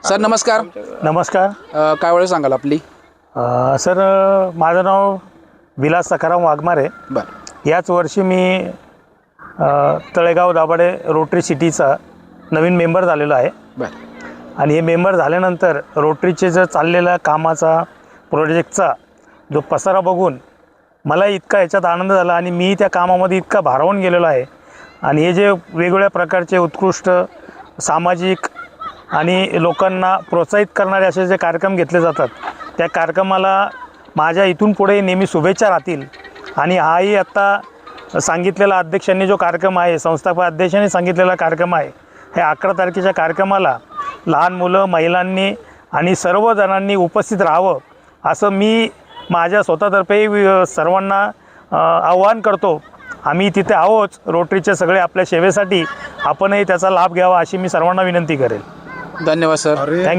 Sir नमस्कार. नमस्कार. काय वेळ सांगाल आपली? सर माझं नाव विलास सखाराम वाघमारे. बरं. याच वर्षी मी तळेगाव दाभाडे रोटरी सिटीचा नवीन मेंबर झालेलो आहे. बरं. आणि हे मेंबर झाल्यानंतर रोटरीचे जर चाललेला कामाचा प्रोजेक्टचा जो पसारा बघून मला इतका याच्यात आनंद झाला आणि मी त्या कामामध्ये इतका भारावून गेलेलो आहे. आणि हे जे वेगवेगळ्या प्रकारचे उत्कृष्ट सामाजिक आणि लोकांना प्रोत्साहित करणारे असे जे कार्यक्रम घेतले जातात त्या कार्यक्रमाला माझ्या इथून पुढे नेहमी शुभेच्छा राहतील. आणि हाही आत्ता सांगितलेला अध्यक्षांनी जो कार्यक्रम आहे, संस्थापक अध्यक्षांनी सांगितलेला कार्यक्रम आहे, हे 11 तारखेच्या कार्यक्रमाला लहान मुलं, महिलांनी आणि सर्वजणांनी उपस्थित राहावं असं मी माझ्या स्वतःतर्फे सर्वांना आवाहन करतो. आम्ही तिथे आहोच रोटरीचे सगळे आपल्या सेवेसाठी, आपणही त्याचा लाभ घ्यावा अशी मी सर्वांना विनंती करेल. धन्यवाद सर. थँक्यू.